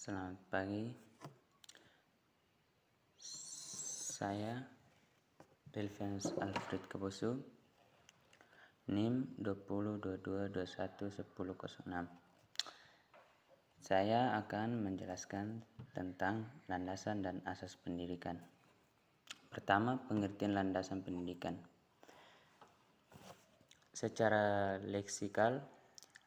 Selamat pagi, saya Delvianus Alfred Kabosu, NIM 2022211006. Saya akan menjelaskan tentang landasan dan asas pendidikan. Pertama, pengertian landasan pendidikan. Secara leksikal,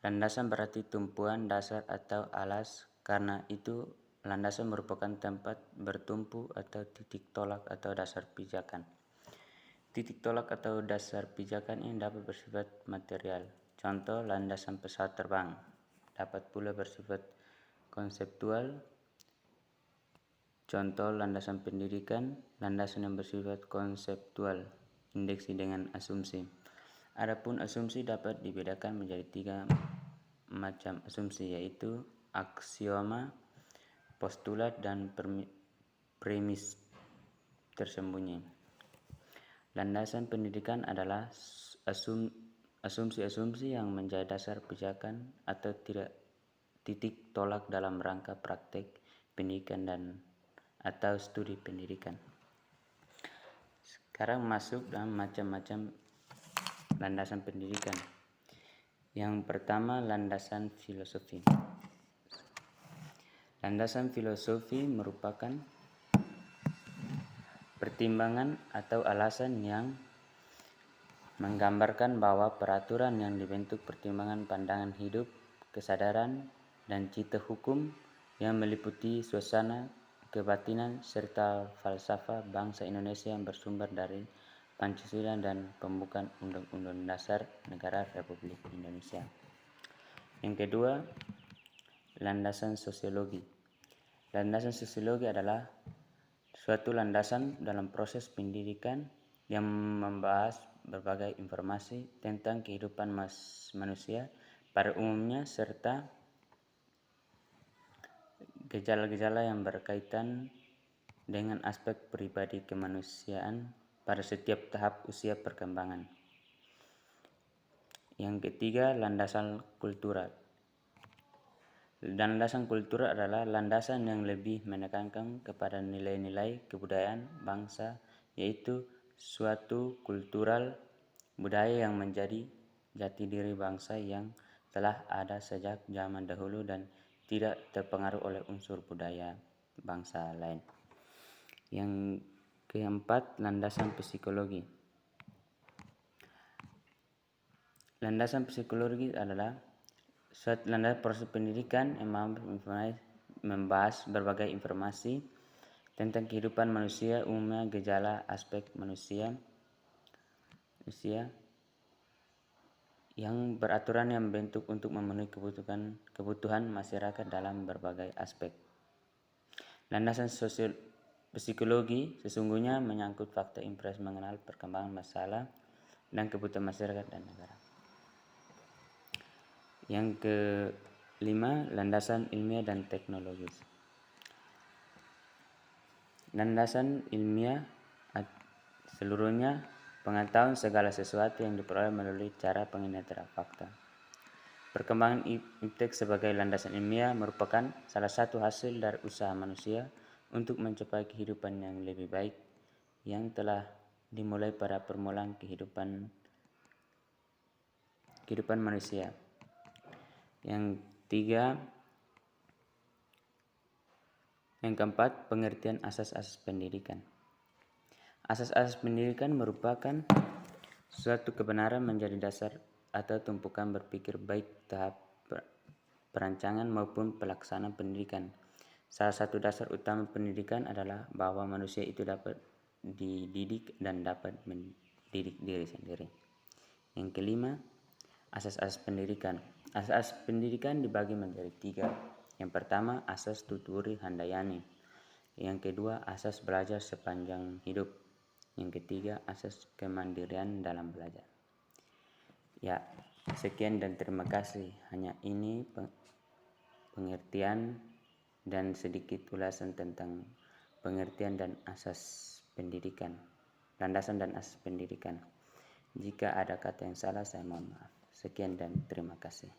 landasan berarti tumpuan, dasar, atau alas. Karena itu, landasan merupakan tempat bertumpu atau titik tolak atau dasar pijakan. Titik tolak atau dasar pijakan ini dapat bersifat material. Contoh, landasan pesawat terbang. Dapat pula bersifat konseptual. Contoh, landasan pendidikan, landasan yang bersifat konseptual, indeksi dengan asumsi. Adapun asumsi dapat dibedakan menjadi 3 macam asumsi, yaitu aksioma, postulat, dan premis tersembunyi. Landasan pendidikan adalah asumsi-asumsi yang menjadi dasar pijakan atau titik tolak dalam rangka praktek pendidikan atau studi pendidikan. Sekarang masuk dalam macam-macam landasan pendidikan. Yang pertama, landasan filosofi. Landasan filosofi merupakan pertimbangan atau alasan yang menggambarkan bahwa peraturan yang dibentuk pertimbangan pandangan hidup, kesadaran, dan cita hukum yang meliputi suasana kebatinan serta falsafah bangsa Indonesia yang bersumber dari Pancasila dan pembukaan Undang-Undang Dasar Negara Republik Indonesia. Yang kedua, landasan sosiologi. Landasan sosiologi adalah suatu landasan dalam proses pendidikan yang membahas berbagai informasi tentang kehidupan manusia pada umumnya serta gejala-gejala yang berkaitan dengan aspek pribadi kemanusiaan pada setiap tahap usia perkembangan. Yang ketiga, landasan kultural. Landasan kultural adalah landasan yang lebih menekankan kepada nilai-nilai kebudayaan bangsa, yaitu suatu kultural budaya yang menjadi jati diri bangsa yang telah ada sejak zaman dahulu dan tidak terpengaruh oleh unsur budaya bangsa lain. Yang keempat, landasan psikologi. Landasan psikologi adalah suatu landasan proses pendidikan yang membahas berbagai informasi tentang kehidupan manusia, umumnya gejala aspek manusia yang beraturan yang membentuk untuk memenuhi kebutuhan masyarakat dalam berbagai aspek. Landasan psikologi sesungguhnya menyangkut fakta impresi mengenal perkembangan masalah dan kebutuhan masyarakat dan negara. Yang kelima, landasan ilmiah dan teknologis. Landasan ilmiah seluruhnya pengetahuan segala sesuatu yang diperoleh melalui cara penginderaan terhadap fakta. Perkembangan iptek sebagai landasan ilmiah merupakan salah satu hasil dari usaha manusia untuk mencapai kehidupan yang lebih baik yang telah dimulai pada permulaan kehidupan manusia. Yang keempat, pengertian asas-asas pendidikan. Asas-asas pendidikan merupakan suatu kebenaran menjadi dasar atau tumpukan berpikir baik tahap perancangan maupun pelaksanaan pendidikan. Salah satu dasar utama pendidikan adalah bahwa manusia itu dapat dididik dan dapat mendidik diri sendiri. Yang kelima, asas-asas pendidikan. Asas pendidikan dibagi menjadi 3. Yang pertama, asas tuturi handayani. Yang kedua, asas belajar sepanjang hidup. Yang ketiga, asas kemandirian dalam belajar. Ya, sekian dan terima kasih. Hanya ini pengertian dan sedikit ulasan tentang pengertian dan asas pendidikan. Landasan dan asas pendidikan. Jika ada kata yang salah, saya mohon maaf. Sekian dan terima kasih.